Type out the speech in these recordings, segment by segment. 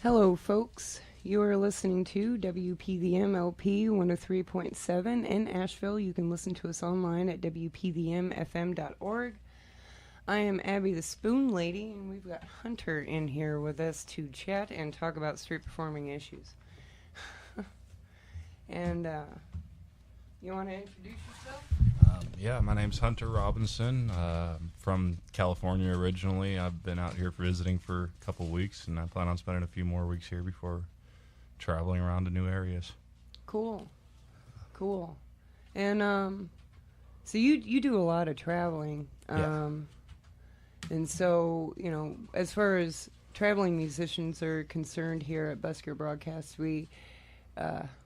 Hello, folks. You are listening to WPVM LP 103.7 in Asheville. You can listen to us online at WPVMFM.org. I am Abby the Spoon Lady, and we've got Hunter in here with us to chat and talk about street performing issues. And you want to introduce yourself? Yeah, my name's Hunter Robinson. From California originally. I've been out here visiting for a couple weeks, and I plan on spending a few more weeks here before traveling around to new areas. Cool. And so you do a lot of traveling. Yeah. And so, you know, as far as traveling musicians are concerned here at Busker Broadcast, we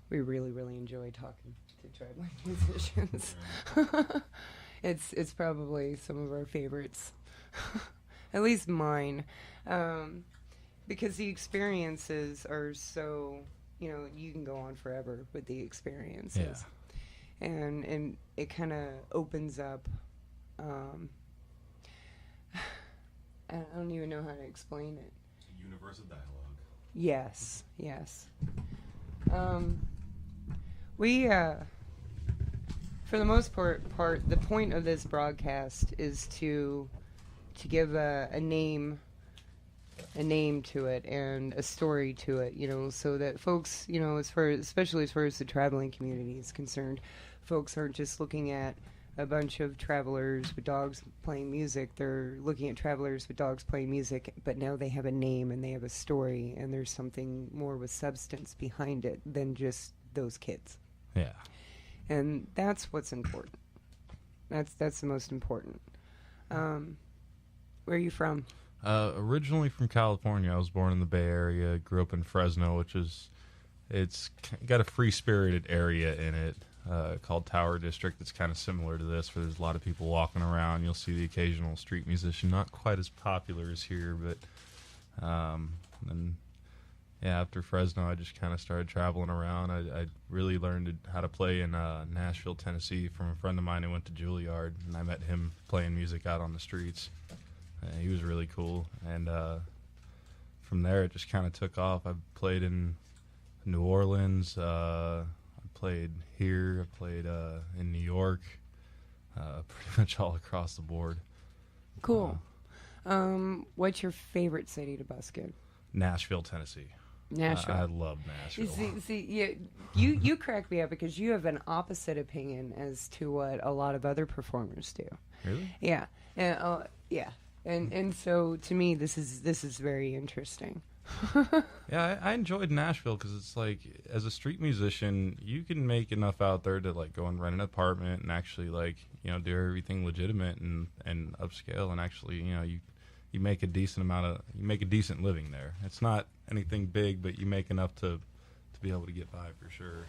really, really enjoy talking to traveling musicians. It's probably some of our favorites, at least mine, because the experiences are so, you know, you can go on forever with the experiences. Yeah. And it kind of opens up, I don't even know how to explain it. Universal dialogue. Yes. We, for the most part, the point of this broadcast is to give a name to it and a story to it, you know, so that folks, you know, especially as far as the traveling community is concerned, folks aren't just looking at a bunch of travelers with dogs playing music. They're looking at travelers with dogs playing music, but now they have a name and they have a story, and there's something more with substance behind it than just those kids. Yeah. And that's what's important. That's the most important. Where are you from? Originally from California. I was born in the Bay Area, grew up in Fresno, which it's got a free-spirited area in it called Tower District. It's kind of similar to this, where there's a lot of people walking around. You'll see the occasional street musician, not quite as popular as here, but after Fresno, I just kind of started traveling around. I really learned how to play in Nashville, Tennessee from a friend of mine who went to Juilliard, and I met him playing music out on the streets. He was really cool, and from there it just kind of took off. I played in New Orleans, I played here, I played in New York, pretty much all across the board. Cool. What's your favorite city to busk in? Nashville, Tennessee. Nashville. I love Nashville. See, you crack me up because you have an opposite opinion as to what a lot of other performers do. Really? Yeah, and so to me, this is very interesting. Yeah, I enjoyed Nashville because it's like, as a street musician, you can make enough out there to like go and rent an apartment and actually like, you know, do everything legitimate and upscale, and actually, you know, you make a decent living there. It's not anything big, but you make enough to be able to get by for sure.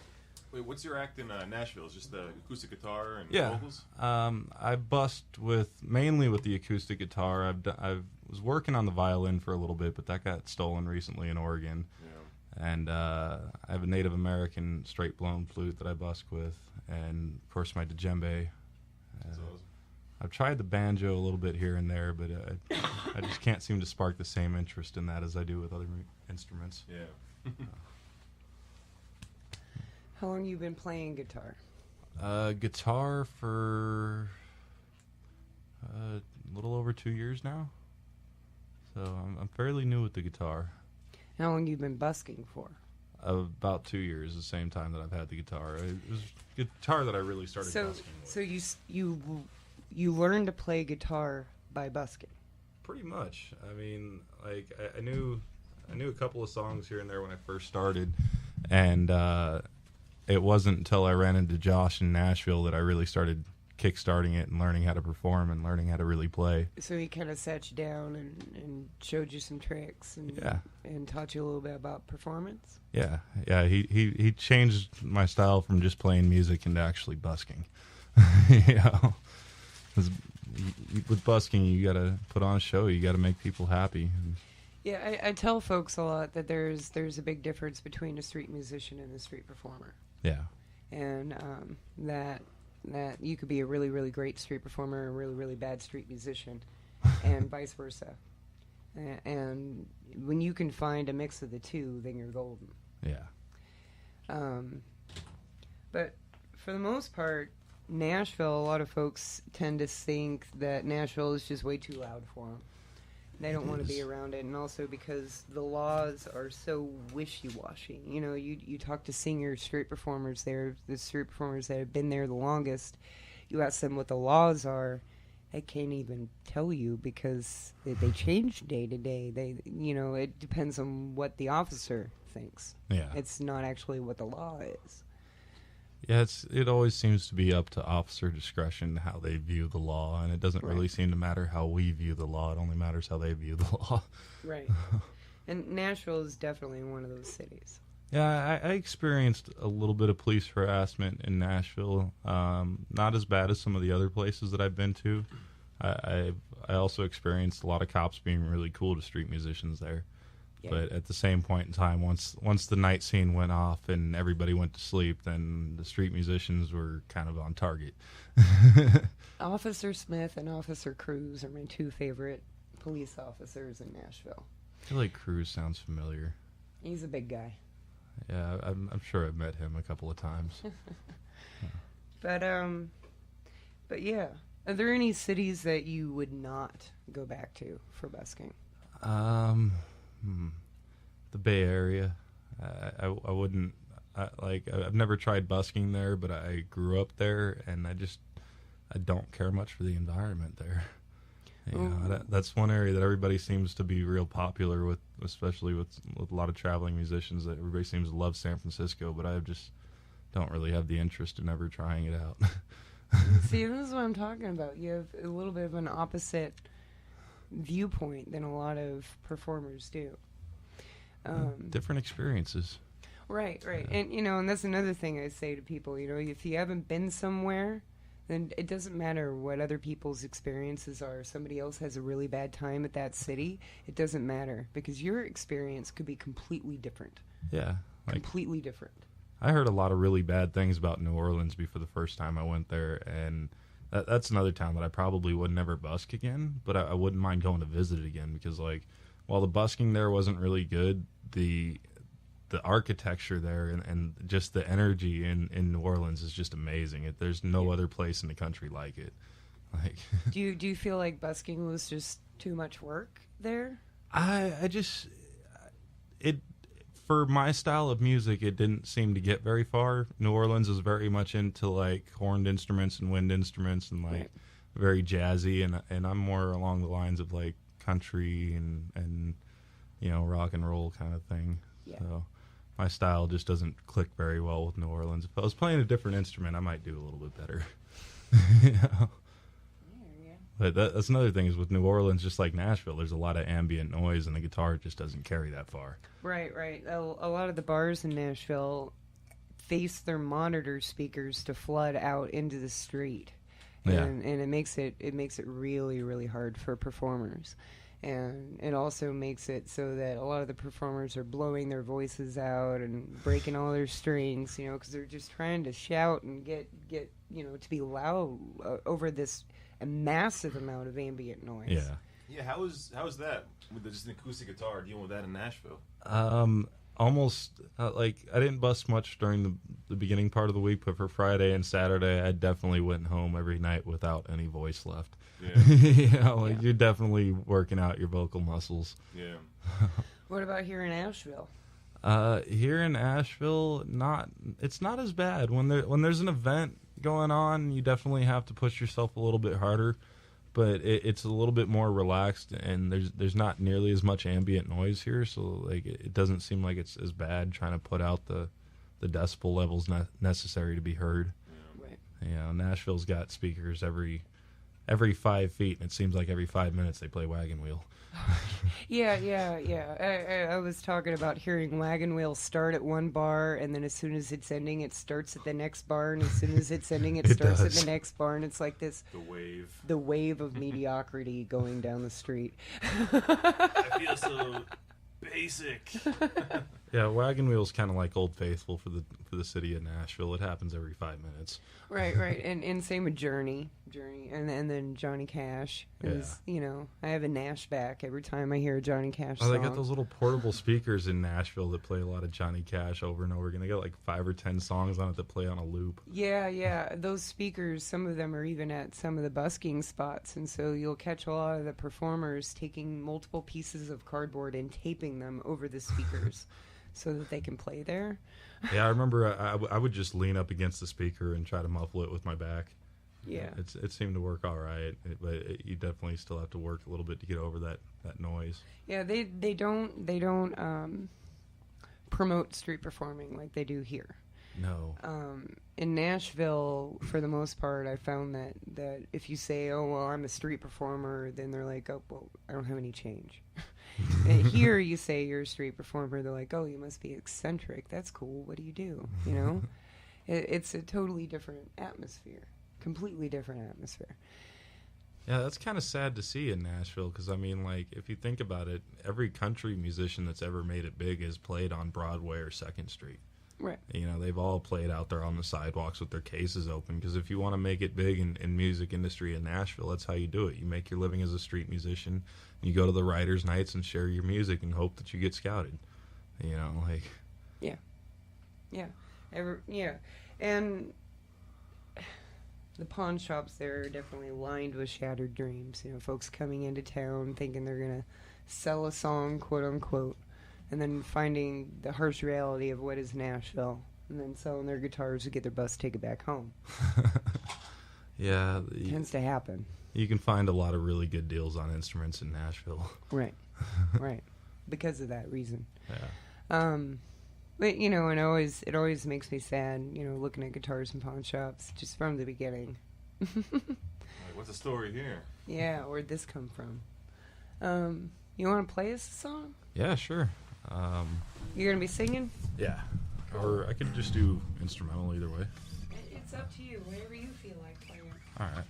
Wait, what's your act in Nashville? Is just the acoustic guitar and vocals? I bust mainly with the acoustic guitar. I was working on the violin for a little bit, but that got stolen recently in Oregon. Yeah. And I have a Native American straight blown flute that I busk with, and of course my djembe. That's awesome. I've tried the banjo a little bit here and there, but I just can't seem to spark the same interest in that as I do with other instruments. Yeah. How long have you been playing guitar? Guitar for a little over 2 years now. So I'm fairly new with the guitar. How long have you been busking for? About 2 years, the same time that I've had the guitar. It was guitar that I really started busking with. So you learned to play guitar by busking? Pretty much. I mean, like I knew a couple of songs here and there when I first started, and it wasn't until I ran into Josh in Nashville that I really started kickstarting it and learning how to perform and learning how to really play. So he kind of sat you down and showed you some tricks and taught you a little bit about performance? Yeah. He changed my style from just playing music into actually busking. You know, 'cause with busking, you got to put on a show. You got to make people happy. Yeah, I tell folks a lot that there's a big difference between a street musician and a street performer. Yeah. And that you could be a really, really great street performer and a really, really bad street musician, and vice versa. And when you can find a mix of the two, then you're golden. Yeah. But for the most part, Nashville, a lot of folks tend to think that Nashville is just way too loud for them. They don't want to be around it, and also because the laws are so wishy-washy. You know, you talk to senior street performers there, the street performers that have been there the longest, you ask them what the laws are, they can't even tell you because they change day to day. It depends on what the officer thinks. Yeah. It's not actually what the law is. Yeah, it always seems to be up to officer discretion how they view the law, and it doesn't really seem to matter how we view the law. It only matters how they view the law. Right. And Nashville is definitely one of those cities. Yeah, I experienced a little bit of police harassment in Nashville. Not as bad as some of the other places that I've been to. I also experienced a lot of cops being really cool to street musicians there. Yeah. But at the same point in time, once the night scene went off and everybody went to sleep, then the street musicians were kind of on target. Officer Smith and Officer Cruz are my two favorite police officers in Nashville. I feel like Cruz sounds familiar. He's a big guy. Yeah, I'm sure I've met him a couple of times. But yeah. Are there any cities that you would not go back to for busking? The Bay Area. I wouldn't. I've never tried busking there, but I grew up there, and I don't care much for the environment there. You know, that's one area that everybody seems to be real popular with, especially with a lot of traveling musicians. That everybody seems to love San Francisco, but I just don't really have the interest in ever trying it out. See, this is what I'm talking about. You have a little bit of an opposite viewpoint than a lot of performers do. Different experiences. Right. And, and that's another thing I say to people, if you haven't been somewhere, then it doesn't matter what other people's experiences are. If somebody else has a really bad time at that city, it doesn't matter because your experience could be completely different. Yeah. Completely different. I heard a lot of really bad things about New Orleans before the first time I went there, and that's another town that I probably would never busk again, but I wouldn't mind going to visit it again because, while the busking there wasn't really good, the architecture there and just the energy in New Orleans is just amazing. There's no other place in the country like it. Do you feel like busking was just too much work there? For my style of music, it didn't seem to get very far. New Orleans is very much into horned instruments and wind instruments and very jazzy, and I'm more along the lines of country and rock and roll kind of thing. Yeah. So my style just doesn't click very well with New Orleans. If I was playing a different instrument, I might do a little bit better. But that's another thing is with New Orleans, just like Nashville, there's a lot of ambient noise, and the guitar just doesn't carry that far. Right. A lot of the bars in Nashville face their monitor speakers to flood out into the street, and it makes it really, really hard for performers. And it also makes it so that a lot of the performers are blowing their voices out and breaking all their strings, because they're just trying to shout and get to be loud over this a massive amount of ambient noise. Yeah. How is that with just an acoustic guitar dealing with that in Nashville? Almost I didn't bust much during the beginning part of the week, but for Friday and Saturday, I definitely went home every night without any voice left. Yeah. You're definitely working out your vocal muscles. Yeah. What about here in Asheville? Here in Asheville, it's not as bad. When there's an event going on, you definitely have to push yourself a little bit harder, but it's a little bit more relaxed, and there's not nearly as much ambient noise here, so it doesn't seem like it's as bad trying to put out the decibel levels necessary to be heard. Right. Nashville's got speakers every 5 feet, and it seems like every 5 minutes they play Wagon Wheel. Yeah. I was talking about hearing Wagon Wheel start at one bar, and then as soon as it's ending, it starts at the next bar, and as soon as it's ending, it starts at the next bar, and it's like this... The wave of mediocrity going down the street. I feel so basic. Yeah, Wagon Wheel's kind of like Old Faithful for the city of Nashville. It happens every 5 minutes. Right. And same with Journey. Journey, and then Johnny Cash is, I have a Nash back every time I hear a Johnny Cash song. They got those little portable speakers in Nashville that play a lot of Johnny Cash over and over again. They got like 5 or 10 songs on it that play on a loop. Yeah. Those speakers, some of them are even at some of the busking spots, and so you'll catch a lot of the performers taking multiple pieces of cardboard and taping them over the speakers so that they can play there. Yeah, I remember I would just lean up against the speaker and try to muffle it with my back. Yeah. It seemed to work all right, but you definitely still have to work a little bit to get over that noise. Yeah, they don't promote street performing like they do here. No. In Nashville, for the most part, I found that if you say, "Oh, well, I'm a street performer," then they're like, "Oh, well, I don't have any change." And here, you say you're a street performer, they're like, "Oh, you must be eccentric. That's cool. What do you do?" You know, it's a totally different atmosphere. Completely different atmosphere. Yeah, that's kind of sad to see in Nashville because, I mean, like, if you think about it, every country musician that's ever made it big has played on Broadway or 2nd Street. Right. They've all played out there on the sidewalks with their cases open because if you want to make it big in music industry in Nashville, that's how you do it. You make your living as a street musician. You go to the writers' nights and share your music and hope that you get scouted. Yeah. And the pawn shops there are definitely lined with shattered dreams. Folks coming into town thinking they're going to sell a song, quote unquote, and then finding the harsh reality of what is Nashville, and then selling their guitars to get their bus ticket back home. Yeah. It tends to happen. You can find a lot of really good deals on instruments in Nashville. Right. Because of that reason. Yeah. But, and it always makes me sad, looking at guitars in pawn shops, just from the beginning. Like, what's the story here? Yeah, where'd this come from? You want to play us a song? Yeah, sure. You're going to be singing? Yeah. Or I could just do instrumental either way. It's up to you, whatever you feel like playing. All right.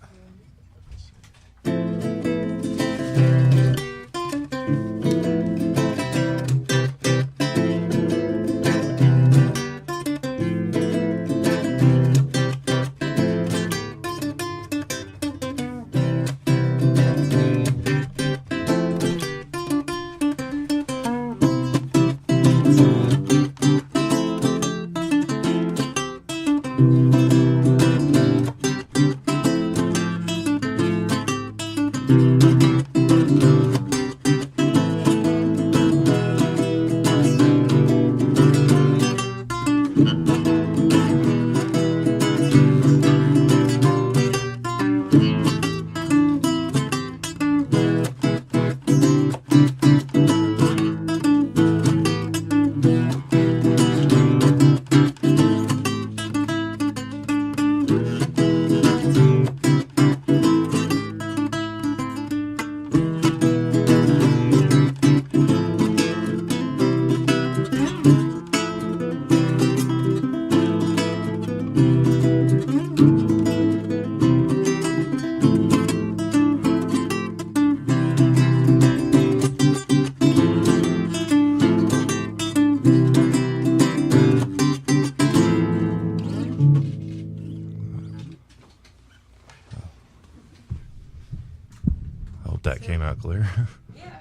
That came out clear. Yeah.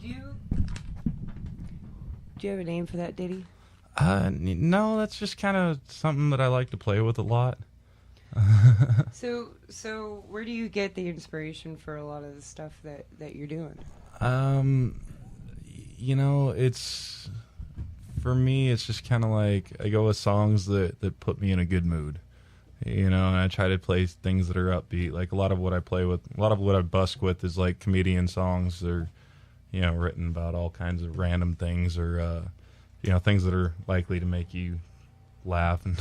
Do you have a name for that ditty? No, that's just kind of something that I like to play with a lot. So where do you get the inspiration for a lot of the stuff that you're doing? It's for me. It's just kind of like I go with songs that put me in a good mood. And I try to play things that are upbeat. Like a lot of what I play with, a lot of what I busk with is like comedian songs. They're, written about all kinds of random things or, things that are likely to make you laugh and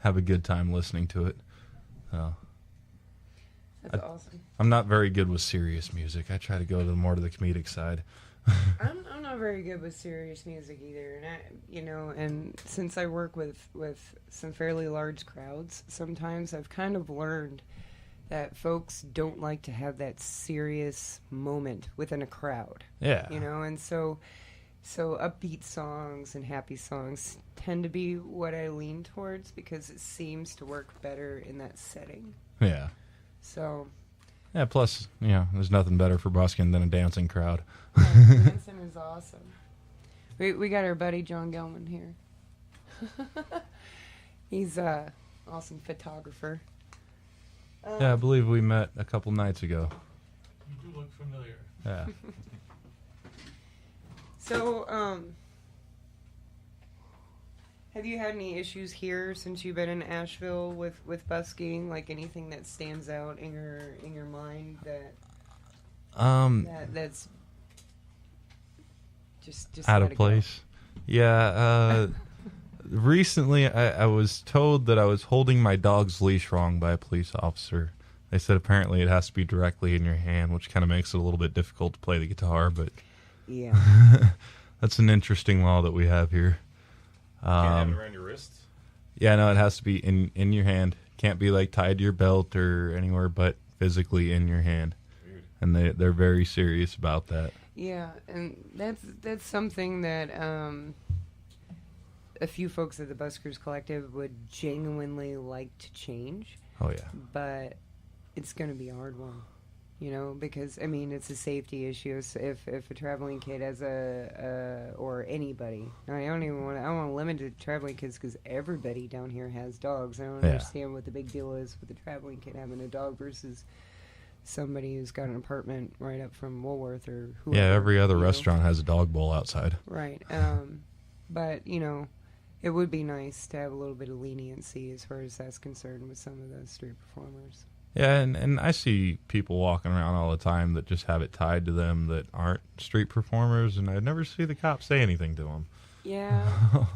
have a good time listening to it. That's awesome. I'm not very good with serious music. I try to go more to the comedic side. I'm not very good with serious music either, and and since I work with some fairly large crowds, sometimes I've kind of learned that folks don't like to have that serious moment within a crowd. Yeah. And so upbeat songs and happy songs tend to be what I lean towards because it seems to work better in that setting. Yeah. So, Yeah, plus, there's nothing better for busking than a dancing crowd. dancing is awesome. We got our buddy John Gelman here. He's a awesome photographer. Yeah, I believe we met a couple nights ago. You do look familiar. Yeah. So, have you had any issues here since you've been in Asheville with busking? Like anything that stands out in your mind that's just Out let of it go? place. Yeah. Recently, I was told that I was holding my dog's leash wrong by a police officer. They said apparently it has to be directly in your hand, which kind of makes it a little bit difficult to play the guitar, but Yeah. that's an interesting law that we have here. Can't have it around your wrist. Yeah, no, it has to be in your hand. Can't be like tied to your belt or anywhere but physically in your hand. Weird. And they're very serious about that. Yeah, and that's something that a few folks at the Buskers Collective would genuinely like to change, Oh yeah. but it's going to be a hard one, because I mean it's a safety issue. So if a traveling kid has or anybody, I don't want to limit it to traveling kids because everybody down here has dogs. I don't Yeah. understand what the big deal is with a traveling kid having a dog versus somebody who's got an apartment right up from Woolworth or whoever. Yeah, every other you know? restaurant has a dog bowl outside. Right. But, it would be nice to have a little bit of leniency as far as that's concerned with some of the street performers. Yeah, and I see people walking around all the time that just have it tied to them that aren't street performers, and I never see the cops say anything to them. Yeah.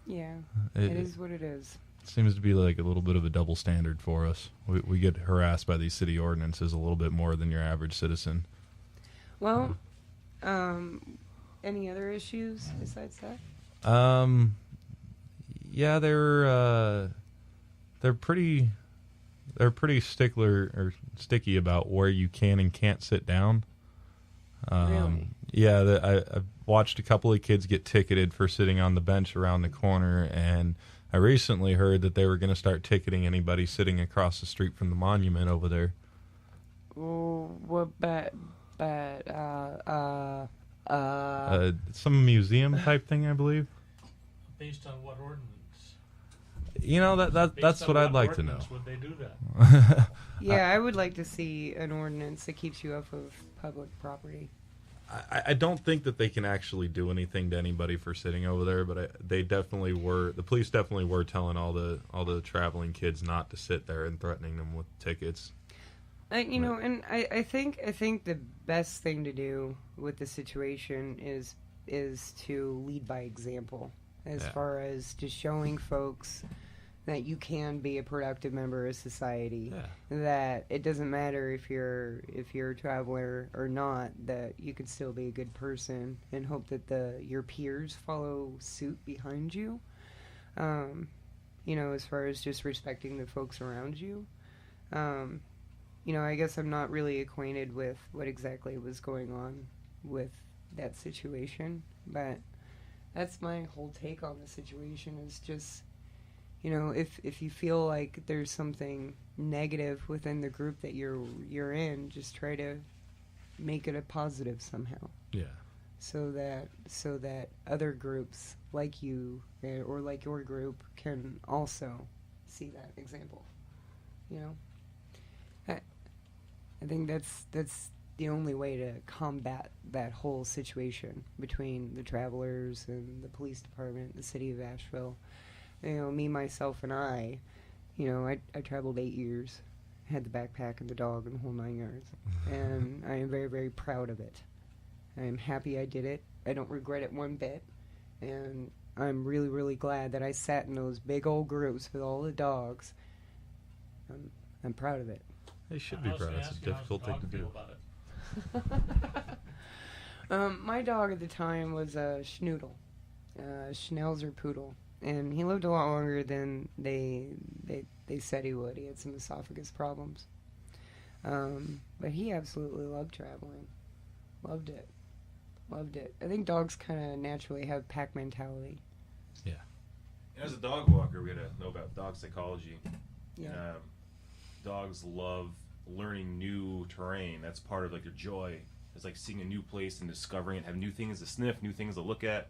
Yeah. It It is what it is. seems to be like a little bit of a double standard for us. We get harassed by these city ordinances a little bit more than your average citizen. Well, any other issues besides that? Yeah, they're pretty sticky about where you can and can't sit down. Really? Yeah, I've watched a couple of kids get ticketed for sitting on the bench around the corner, and I recently heard that they were going to start ticketing anybody sitting across the street from the monument over there. Some museum type thing, I believe. Based on what ordinance? That's Based what on I'd like to know. ordinance would they do that? Yeah, I would like to see an ordinance that keeps you off of public property. I don't think that they can actually do anything to anybody for sitting over there, but the police definitely were telling all the traveling kids not to sit there and threatening them with tickets. And I think the best thing to do with the situation is to lead by example, as Yeah. far as just showing folks that you can be a productive member of society. Yeah. That it doesn't matter if you're a traveler or not. That you can still be a good person, and hope that your peers follow suit behind you. As far as just respecting the folks around you. I guess I'm not really acquainted with what exactly was going on with that situation, but that's my whole take on the situation is just, if you feel like there's something negative within the group that you're in, just try to make it a positive somehow. Yeah. So that other groups like you or like your group can also see that example. I think that's the only way to combat that whole situation between the travelers and the police department, the city of Asheville. Me, myself, and I traveled 8 years, had the backpack and the dog and the whole 9 yards, and I am very, very proud of it. I am happy I did it. I don't regret it one bit, and I'm really, really glad that I sat in those big old groups with all the dogs. I'm proud of it. They should be proud. It's a difficult thing to do. My dog at the time was a schnoodle, a Schnauzer poodle, and he lived a lot longer than they said he would. He had some esophagus problems, but he absolutely loved traveling, loved it. I think dogs kind of naturally have pack mentality. Yeah. As a dog walker, we got to know about dog psychology. Yeah. Dogs love learning new terrain. That's part of like your joy. It's like seeing a new place and discovering it, having new things to sniff, new things to look at,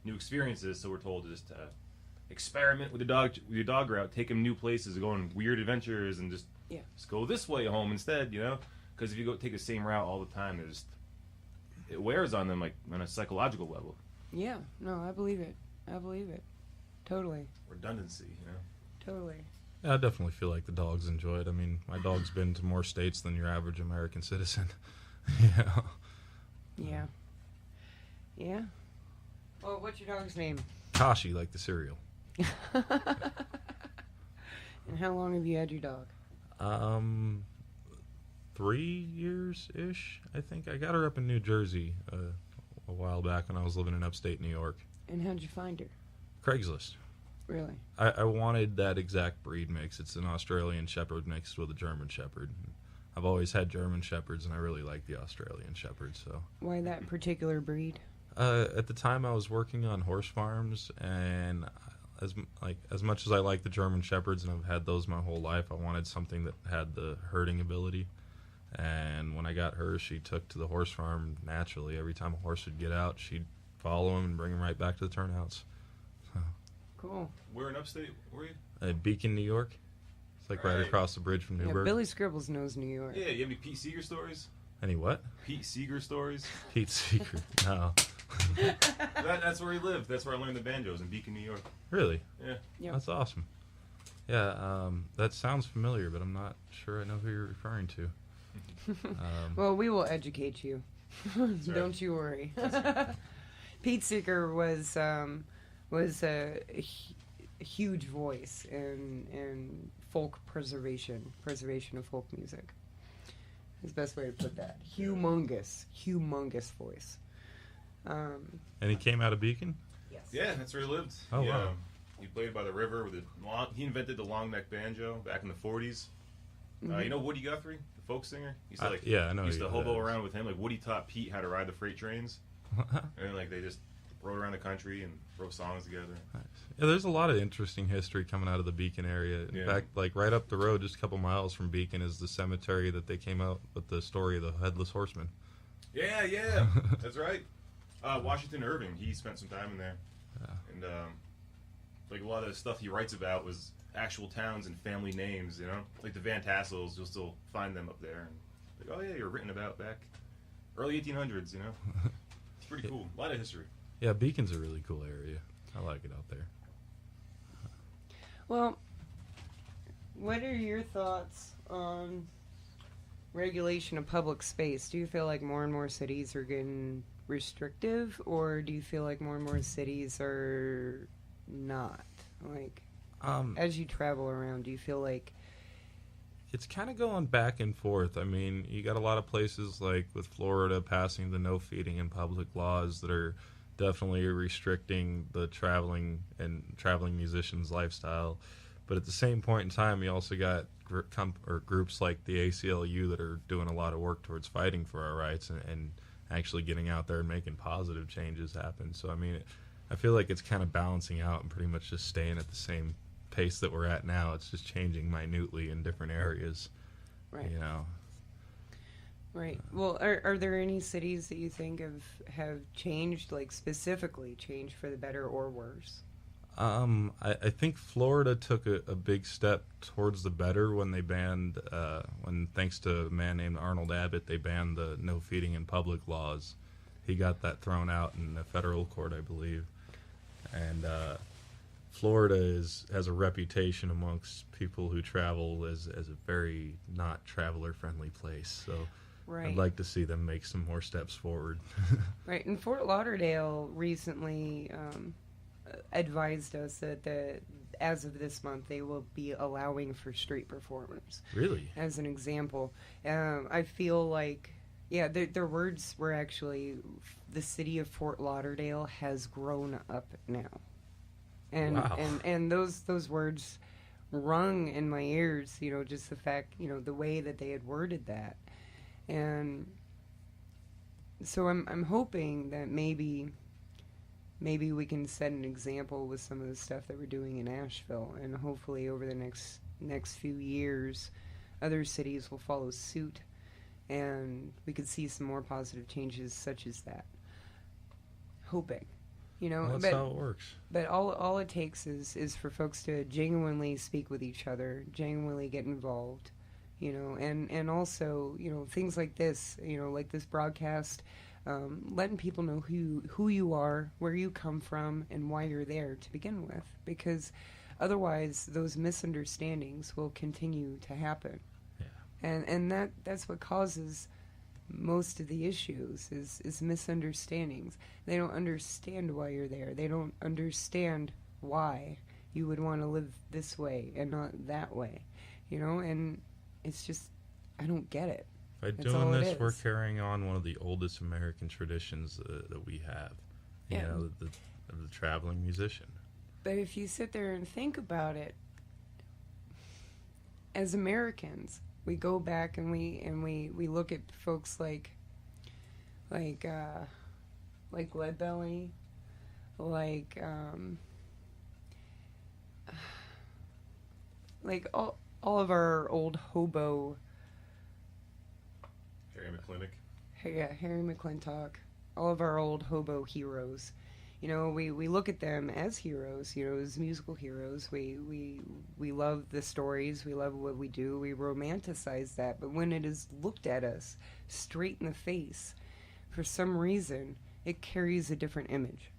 new experiences. So we're told to just experiment with your dog route, take him new places, go on weird adventures, and just go this way home instead. Because if you go take the same route all the time, it wears on them like on a psychological level. Yeah, no, I believe it. Totally. Redundancy, Totally. Yeah, I definitely feel like the dogs enjoy it. I mean, my dog's been to more states than your average American citizen. Yeah. Yeah. Well, what's your dog's name? Kashi, like the cereal. And how long have you had your dog? 3 years-ish, I think. I got her up in New Jersey a while back when I was living in upstate New York. And how'd you find her? Craigslist. Really? I wanted that exact breed mix. It's an Australian Shepherd mixed with a German Shepherd. I've always had German Shepherds, and I really like the Australian Shepherd. So why that particular breed? At the time, I was working on horse farms, and as much as I like the German Shepherds, and I've had those my whole life, I wanted something that had the herding ability. And when I got her, she took to the horse farm naturally. Every time a horse would get out, she'd follow him and bring him right back to the turnouts. Cool. Where in upstate were you? Beacon, New York. It's like right across the bridge from Yeah, Newburgh. Billy Scribbles knows New York. Yeah, you have any Pete Seeger stories? Any what? Pete Seeger stories? Pete Seeger. No. That's where he lived. That's where I learned the banjos, in Beacon, New York. Really? Yeah. Yep. That's awesome. Yeah, that sounds familiar, but I'm not sure I know who you're referring to. Well, we will educate you. Don't you worry. Pete Seeger was a huge voice in folk preservation of folk music. Is the best way to put that. Humongous voice. And he came out of Beacon? Yes. Yeah, that's where he lived. Oh, wow. He played by the river with he invented the long neck banjo back in the 40s. Mm-hmm. You know Woody Guthrie, the folk singer? He used to, yeah, I know. Used to hobo that is. around with him. Like Woody taught Pete how to ride the freight trains. And like they just rode around the country and wrote songs together. Nice. Yeah, there's a lot of interesting history coming out of the Beacon area. In fact, like right up the road, just a couple miles from Beacon, is the cemetery that they came out with the story of the Headless Horseman. Yeah, that's right. Washington Irving, he spent some time in there. Yeah. And like a lot of the stuff he writes about was actual towns and family names, like the Van Tassels, you'll still find them up there. And like, oh yeah, you're written about back early 1800s, It's pretty cool. A lot of history. Yeah, Beacon's a really cool area. I like it out there. Well, what are your thoughts on regulation of public space? Do you feel like more and more cities are getting restrictive, or do you feel like more and more cities are not? Like, as you travel around, do you feel like it's kind of going back and forth. I mean, you got a lot of places like with Florida passing the no feeding in public laws that are definitely restricting the traveling musicians' lifestyle. But at the same point in time, you also got groups like the ACLU that are doing a lot of work towards fighting for our rights and actually getting out there and making positive changes happen. So, I mean, I feel like it's kind of balancing out and pretty much just staying at the same pace that we're at now. It's just changing minutely in different areas. Right. Right. Well, are there any cities that you think have changed, like specifically changed for the better or worse? I think Florida took a big step towards the better when they banned, thanks to a man named Arnold Abbott, they banned the no feeding in public laws. He got that thrown out in a federal court, I believe. And Florida has a reputation amongst people who travel as a very not traveler-friendly place. So right. I'd like to see them make some more steps forward. Right. And Fort Lauderdale recently advised us that as of this month they will be allowing for street performers. Really? As an example. I feel like, yeah, their words were actually, the city of Fort Lauderdale has grown up now. And wow. and those words rung in my ears, just the fact, the way that they had worded that. And so I'm hoping that maybe we can set an example with some of the stuff that we're doing in Asheville, and hopefully over the next few years, other cities will follow suit, and we could see some more positive changes such as that. Hoping, Well, that's how it works. But all it takes is for folks to genuinely speak with each other, genuinely get involved, and also, things like this, like this broadcast, letting people know who you are, where you come from, and why you're there to begin with, because otherwise those misunderstandings will continue to happen. Yeah. And that's what causes most of the issues is misunderstandings. They don't understand why you're there. They don't understand why you would want to live this way and not that way, and it's just, I don't get it. By That's doing all it this, we're is. carrying on one of the oldest American traditions that we have. Yeah. The traveling musician. But if you sit there and think about it, as Americans, we go back and we look at folks like Leadbelly, like all of our old hobo. Harry McClintock. Harry McClintock, all of our old hobo heroes. We look at them as heroes, as musical heroes. We love the stories, we love what we do, we romanticize that. But when it is looked at us straight in the face, for some reason, it carries a different image.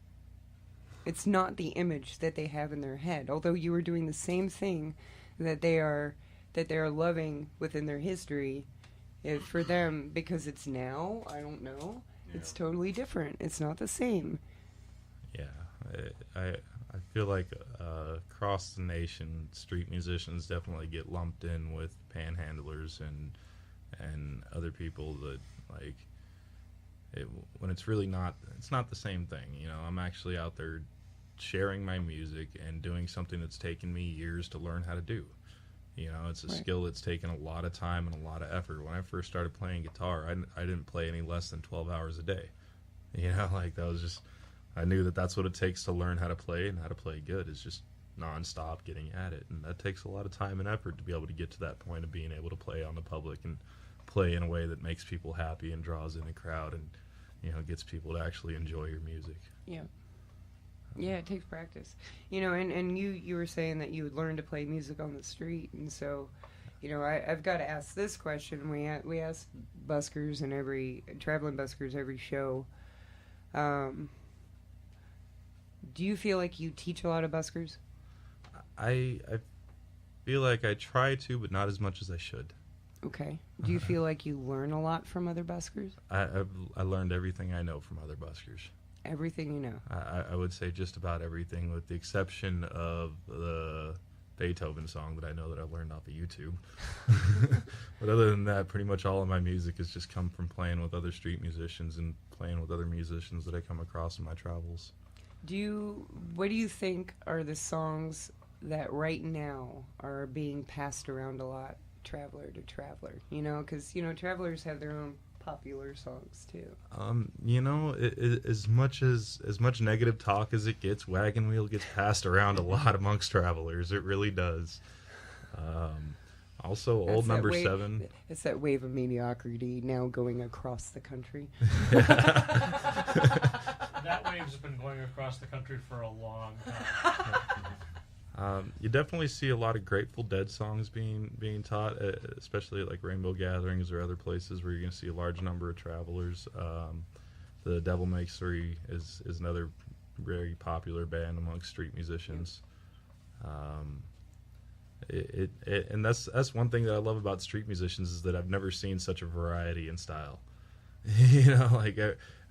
It's not the image that they have in their head. Although you are doing the same thing that they are loving within their history, for them, because it's now, I don't know, it's totally different. It's not the same. Yeah, I feel like across the nation, street musicians definitely get lumped in with panhandlers and other people that when it's really not. It's not the same thing. I'm actually out there sharing my music and doing something that's taken me years to learn how to do. It's a skill that's taken a lot of time and a lot of effort. When I first started playing guitar, I didn't play any less than 12 hours a day. That was just. I knew that that's what it takes to learn how to play, and how to play good is just nonstop getting at it. And that takes a lot of time and effort to be able to get to that point of being able to play on the public and play in a way that makes people happy and draws in a crowd and, gets people to actually enjoy your music. Yeah. Yeah, it takes practice. And you were saying that you would learn to play music on the street, and so, I've got to ask this question. We ask buskers and traveling buskers every show. Do you feel like you teach a lot of buskers? I feel like I try to, but not as much as I should. Okay. Do you feel like you learn a lot from other buskers? I learned everything I know from other buskers. Everything you know? I would say just about everything, with the exception of the Beethoven song that I know that I learned off of YouTube. But other than that, pretty much all of my music has just come from playing with other street musicians and playing with other musicians that I come across in my travels. What do you think are the songs that right now are being passed around a lot, traveler to traveler? Because travelers have their own popular songs too. As much negative talk as it gets, Wagon Wheel gets passed around a lot amongst travelers. It really does. Also, old number 7. It's that wave of mediocrity now going across the country. That wave's been going across the country for a long time. You definitely see a lot of Grateful Dead songs being taught, especially at like Rainbow Gatherings or other places where you're going to see a large number of travelers. The Devil Makes Three is another very popular band amongst street musicians. And that's one thing that I love about street musicians, is that I've never seen such a variety in style.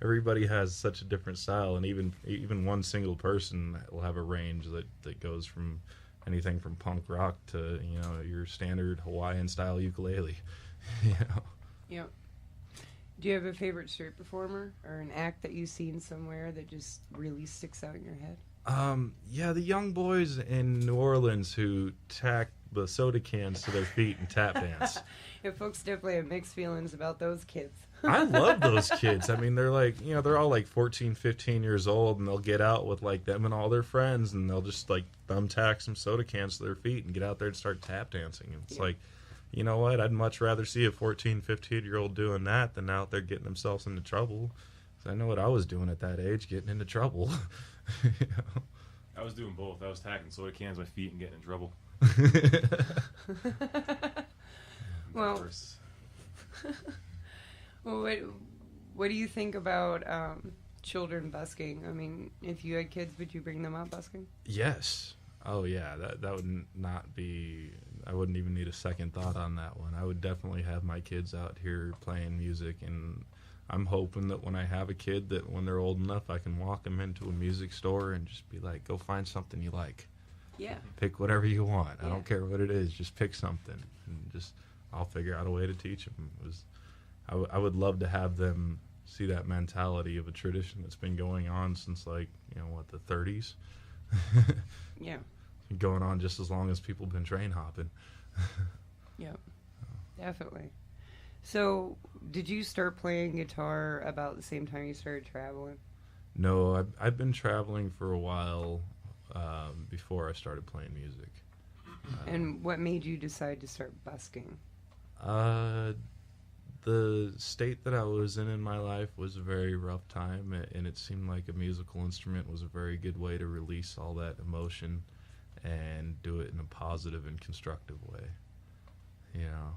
Everybody has such a different style, and even one single person will have a range that goes from anything from punk rock to your standard Hawaiian style ukulele. Yep. Do you have a favorite street performer or an act that you've seen somewhere that just really sticks out in your head? Yeah, the young boys in New Orleans who tack the soda cans to their feet and tap dance. Yeah, folks definitely have mixed feelings about those kids. I love those kids. I mean, they're like, they're all like 14, 15 years old, and they'll get out with like them and all their friends, and they'll just like thumbtack some soda cans to their feet and get out there and start tap dancing. And it's like, you know what? I'd much rather see a 14, 15-year-old doing that than out there getting themselves into trouble. 'Cause I know what I was doing at that age, getting into trouble. You know? I was doing both. I was tacking soda cans with my feet and getting in trouble. Well, well, what do you think about children busking? I mean, if you had kids, would you bring them out busking? Yes. Oh, yeah. That would not be... I wouldn't even need a second thought on that one. I would definitely have my kids out here playing music, and I'm hoping that when I have a kid, that when they're old enough, I can walk them into a music store and just be like, go find something you like. Yeah. Pick whatever you want. Yeah. I don't care what it is. Just pick something, and I'll figure out a way to teach them. I would love to have them see that mentality of a tradition that's been going on since, like, you know, what, the 30s? Yeah. Going on just as long as people have been train hopping. Yep. Definitely. So, did you start playing guitar about the same time you started traveling? No, I've been traveling for a while before I started playing music. And what made you decide to start busking? The state that I was in my life was a very rough time, and it seemed like a musical instrument was a very good way to release all that emotion and do it in a positive and constructive way. You know,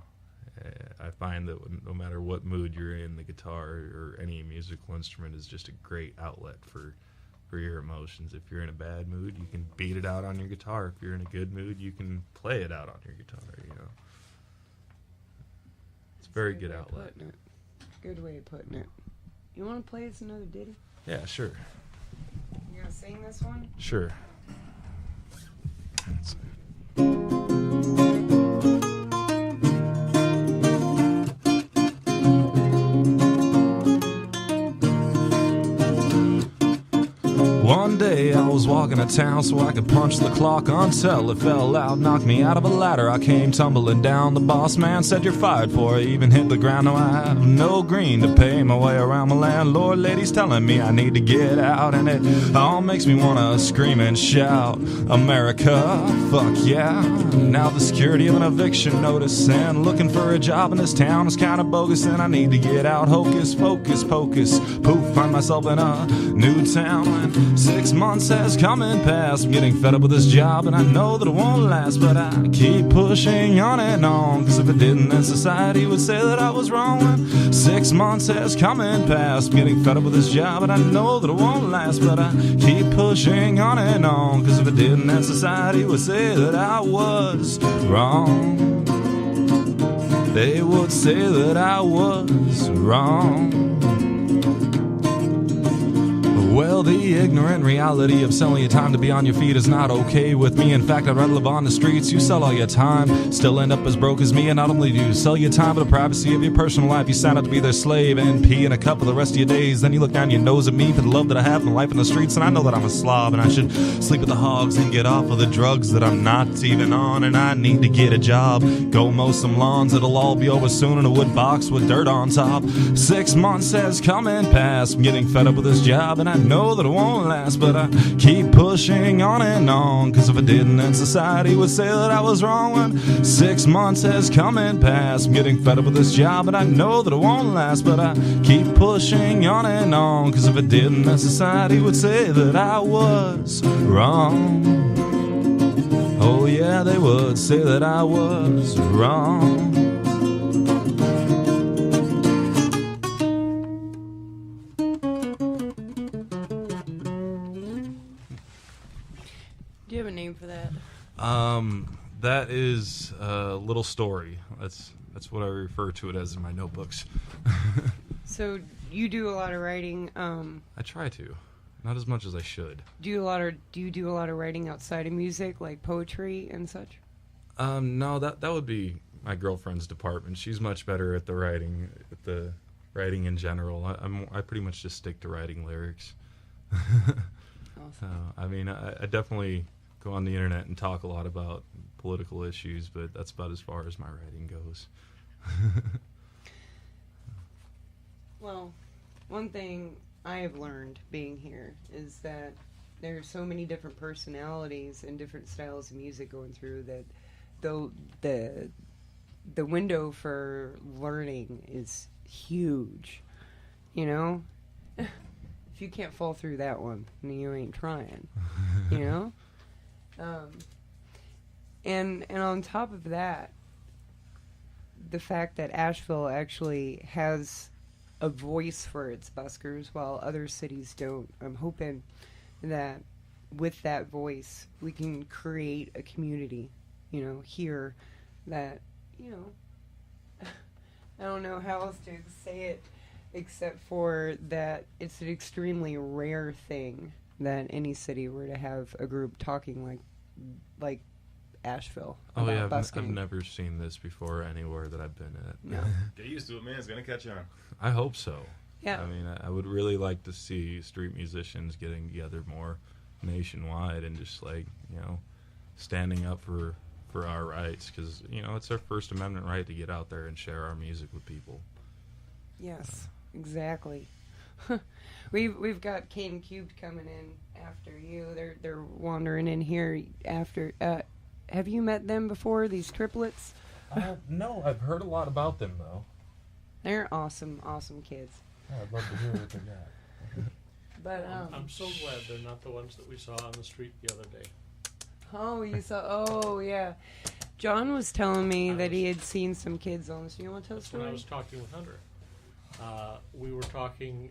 I find that no matter what mood you're in, the guitar or any musical instrument is just a great outlet for your emotions. If you're in a bad mood, you can beat it out on your guitar. If you're in a good mood, you can play it out on your guitar, you know. It's a very good outlet. Good way of putting it. You want to play us another ditty? Yeah, sure. You gonna sing this one? Sure. One day I was walking to town so I could punch the clock until it fell out, knocked me out of a ladder. I came tumbling down. The boss man said you're fired for I even hit the ground. Now I have no green to pay my way around. My landlord lady's telling me I need to get out, and it all makes me wanna scream and shout, America, fuck yeah. Now the security of an eviction notice and looking for a job in this town is kinda bogus, and I need to get out. Hocus pocus pocus poof, find myself in a new town. When 6 months has come and passed, I'm getting fed up with this job and I know that it won't last, but I keep pushing on and on, cause if it didn't then society would say that I was wrong. When 6 months has come and passed, I'm getting fed up with this job and I know that it won't last, but I keep pushing on and on, cause if it didn't then society would say that I was wrong. They would say that I was wrong. Well, the ignorant reality of selling your time to be on your feet is not okay with me. In fact, I'd rather live on the streets. You sell all your time, still end up as broke as me. And not only do you sell your time, but the privacy of your personal life, you sign up to be their slave and pee in a cup for the rest of your days. Then you look down your nose at me for the love that I have and life in the streets. And I know that I'm a slob and I should sleep with the hogs and get off of the drugs that I'm not even on. And I need to get a job, go mow some lawns. It'll all be over soon in a wood box with dirt on top. 6 months has come and passed. I'm getting fed up with this job and I know that it won't last, but I keep pushing on and on, cause if it didn't then society would say that I was wrong. When 6 months has come and passed, I'm getting fed up with this job and I know that it won't last, but I keep pushing on and on, cause if it didn't then society would say that I was wrong. Oh yeah, they would say that I was wrong. Do you have a name for that? That is a little story. That's what I refer to it as in my notebooks. So you do a lot of writing. I try to, not as much as I should. Do you do a lot of writing outside of music, like poetry and such? No, that would be my girlfriend's department. She's much better at the writing in general. I pretty much just stick to writing lyrics. Awesome. I mean, I definitely go on the internet and talk a lot about political issues, but that's about as far as my writing goes. Well, one thing I have learned being here is that there are so many different personalities and different styles of music going through that though the the window for learning is huge. You know, if you can't fall through that one, then you ain't trying. You know, and on top of that, the fact that Asheville actually has a voice for its buskers while other cities don't. I'm hoping that with that voice we can create a community, you know, here that, you know, I don't know how else to say it except for that it's an extremely rare thing that any city were to have a group talking like Asheville. Oh yeah, busking. I've never seen this before anywhere that I've been at. No. Get used to it, man. It's gonna catch on. I hope so. Yeah. I mean, I would really like to see street musicians getting together more nationwide and just, like, you know, standing up for our rights, because, you know, it's our First Amendment right to get out there and share our music with people. Yes, exactly. We've got Kane Cubed coming in after you. They're wandering in here after. Have you met them before? These triplets? No, I've heard a lot about them though. They're awesome kids. I'd love to hear what they got. But I'm so glad they're not the ones that we saw on the street the other day. oh, you saw? Oh, yeah. John was telling me that he had seen some kids on this. You want to tell the That's when story? I was talking with Hunter. We were talking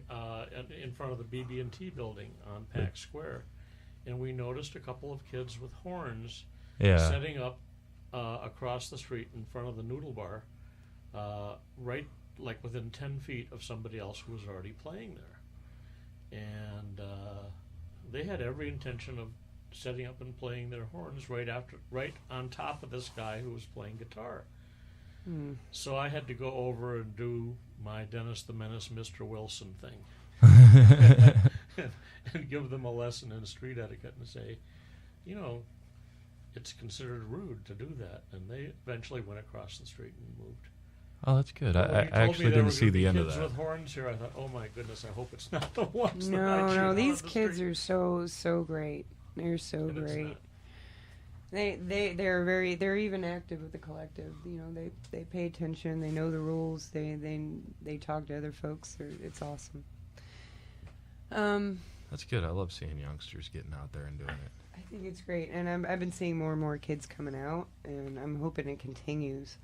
in front of the BB&T building on Pack Square, and we noticed a couple of kids with horns setting up across the street in front of the noodle bar, right like within 10 feet of somebody else who was already playing there. And they had every intention of setting up and playing their horns right on top of this guy who was playing guitar. So I had to go over and do my Dennis the Menace, Mr. Wilson thing. and give them a lesson in street etiquette and say, you know, it's considered rude to do that. And they eventually went across the street and moved. Oh, that's good. When I you told me actually there didn't were see gonna the be end of kids that. with horns here, I thought, oh my goodness, I hope it's not the ones that I No, cheer on these the kids street. are so great. They're so And it's great. not. They're even active with the collective. You know, they pay attention. They know the rules. They talk to other folks. It's awesome. That's good. I love seeing youngsters getting out there and doing it. I think it's great, and I've been seeing more and more kids coming out, and I'm hoping it continues.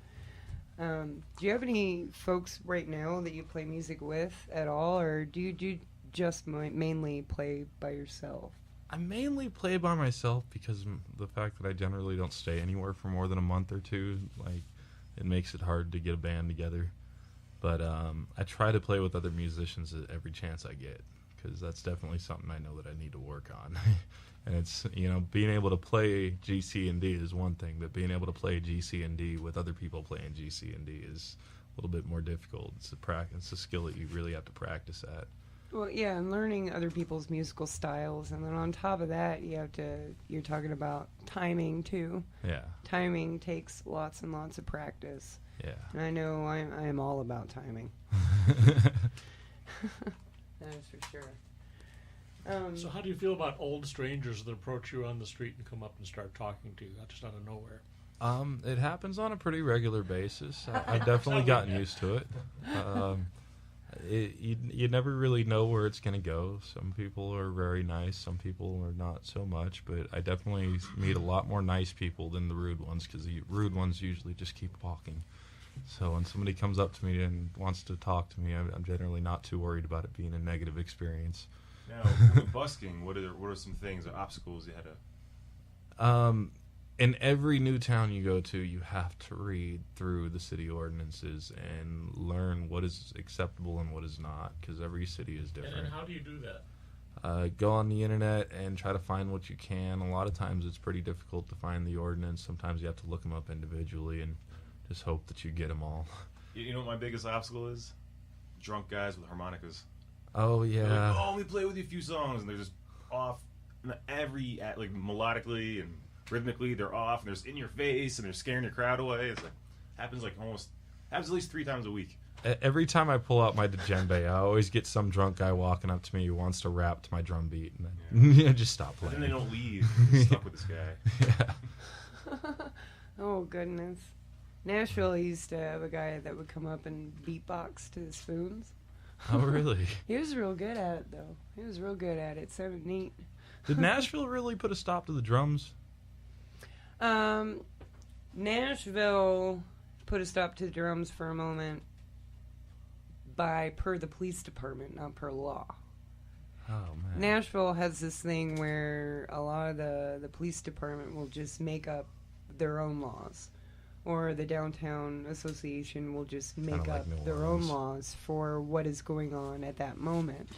Do you have any folks right now that you play music with at all, or do you just mainly play by yourself? I mainly play by myself because the fact that I generally don't stay anywhere for more than a month or two, like, it makes it hard to get a band together. But I try to play with other musicians at every chance I get, because that's definitely something I know that I need to work on. And it's, you know, being able to play GC&D is one thing, but being able to play GC&D with other people playing GC&D is a little bit more difficult. It's a skill that you really have to practice at. Well, yeah, and learning other people's musical styles, and then on top of that, you're talking about timing too. Yeah. Timing takes lots and lots of practice. Yeah. And I know I am all about timing. That is for sure. So how do you feel about old strangers that approach you on the street and come up and start talking to you just out of nowhere? It happens on a pretty regular basis. I've definitely gotten used to it. You never really know where it's going to go. Some people are very nice, some people are not so much, but I definitely meet a lot more nice people than the rude ones, because the rude ones usually just keep walking. So when somebody comes up to me and wants to talk to me, I'm generally not too worried about it being a negative experience. Now, with busking, what are some things or obstacles you had to... In every new town you go to, you have to read through the city ordinances and learn what is acceptable and what is not, because every city is different. And how do you do that? Go on the internet and try to find what you can. A lot of times it's pretty difficult to find the ordinance. Sometimes you have to look them up individually and just hope that you get them all. You know what my biggest obstacle is? Drunk guys with harmonicas. Oh, They're yeah. like, oh, we play with you a few songs, and they're just off like melodically and rhythmically. They're off, and they're just in your face, and they're scaring your crowd away. It's like happens at least 3 times a week. Every time I pull out my djembe, I always get some drunk guy walking up to me who wants to rap to my drum beat, and then just stop But playing. then they don't leave. They're stuck with this guy. Yeah. Oh, goodness. Nashville used to have a guy that would come up and beatbox to the spoons. Oh, really? He was real good at it, though. He was real good at it. It sounded neat. Did Nashville really put a stop to the drums? Nashville put a stop to the drums for a moment per the police department, not per law. Oh, man. Nashville has this thing where a lot of the police department will just make up their own laws. Or the downtown association will just make up their own laws for what is going on at that moment.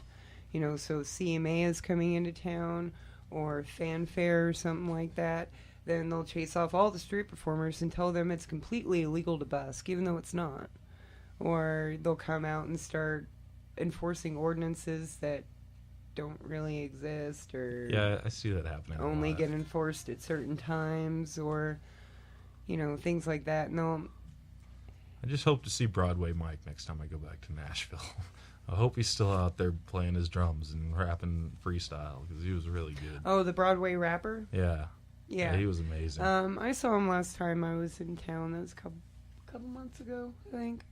You know, so CMA is coming into town, or fanfare or something like that. Then they'll chase off all the street performers and tell them it's completely illegal to busk, even though it's not. Or they'll come out and start enforcing ordinances that don't really exist, or yeah, I see that happening. Only get enforced at certain times, or you know, things like that. No, I just hope to see Broadway Mike next time I go back to Nashville. I hope he's still out there playing his drums and rapping freestyle, because he was really good. Oh, the Broadway rapper? Yeah. Yeah, he was amazing. I saw him last time I was in town. That was a couple months ago, I think.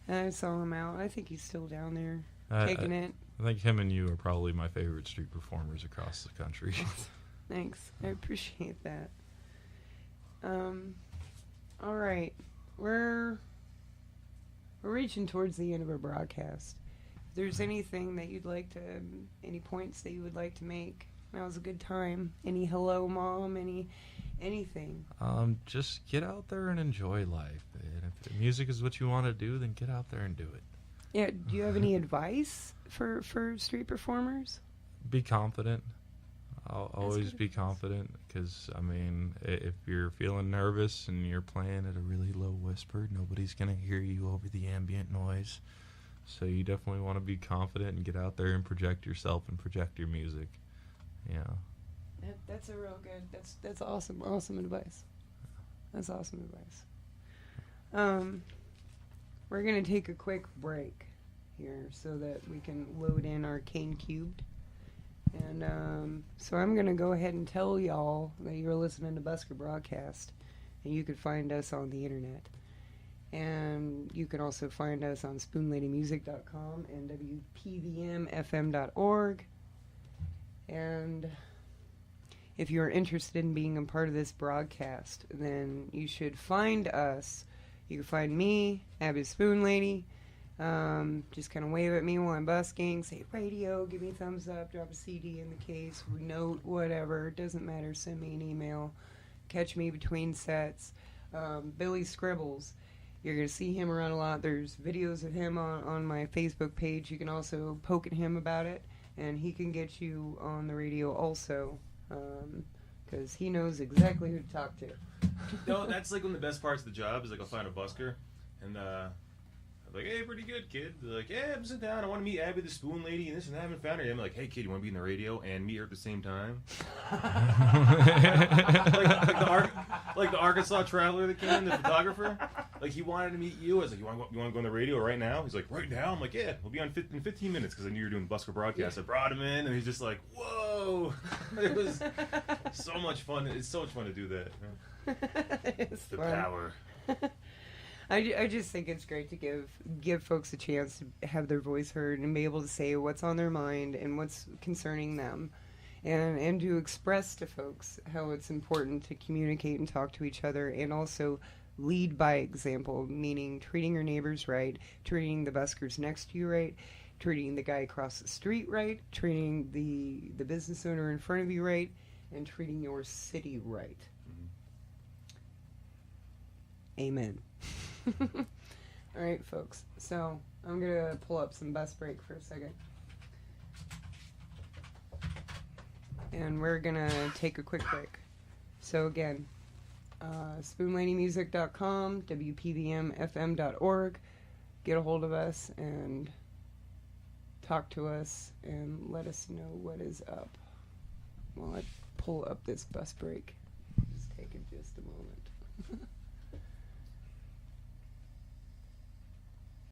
And I saw him out. I think he's still down there taking it. I think him and you are probably my favorite street performers across the country. Thanks. I appreciate that. All right. We're reaching towards the end of our broadcast. If there's anything that you'd like to, any points that you would like to make, now is a good time. Any hello, Mom? Anything? Just get out there and enjoy life. And if music is what you want to do, then get out there and do it. Yeah. Do you have any advice for street performers? Be confident. I'll always be confident, because, I mean, if you're feeling nervous and you're playing at a really low whisper, nobody's going to hear you over the ambient noise. So you definitely want to be confident and get out there and project yourself and project your music. Yeah. That's a real good. That's awesome. Awesome advice. That's awesome advice. We're gonna take a quick break here so that we can load in our Cane Cubed, and so I'm gonna go ahead and tell y'all that you're listening to Busker Broadcast, and you can find us on the internet, and you can also find us on SpoonLadyMusic.com and WPVMFM.org. And if you're interested in being a part of this broadcast, then you should find us. You can find me, Abby Spoon Lady. Just kind of wave at me while I'm busking, say radio, give me a thumbs up, drop a CD in the case, note, whatever. It doesn't matter. Send me an email. Catch me between sets. Billy Scribbles. You're going to see him around a lot. There's videos of him on my Facebook page. You can also poke at him about it. And he can get you on the radio also, because he knows exactly who to talk to. No, that's like one of the best parts of the job is like I'll find a busker, and I'm like, hey, pretty good, kid. They're like, yeah, I'm sitting down. I want to meet Abby the Spoon Lady and this and that. I haven't found her yet. I'm like, hey, kid, you want to be in the radio and meet her at the same time? like the Arkansas Traveler that came in, the photographer. Like, he wanted to meet you. I was like, you want to go on the radio right now? He's like, right now? I'm like, yeah, we'll be on in 15 minutes, because I knew you were doing Busker Broadcast. I brought him in, and he's just like, whoa. It was so much fun. It's so much fun to do that. It's the fun. Power. I just think it's great to give folks a chance to have their voice heard and be able to say what's on their mind and what's concerning them, and to express to folks how it's important to communicate and talk to each other, and also lead by example, meaning treating your neighbors right, treating the buskers next to you right, treating the guy across the street right, treating the business owner in front of you right, and treating your city right. Amen. All right, folks. So I'm going to pull up some bus break for a second. And we're going to take a quick break. So again, SpoonLadyMusic.com, WPVMFM.org. Get a hold of us and talk to us and let us know what is up while I pull up this bus break. Just take it just a moment.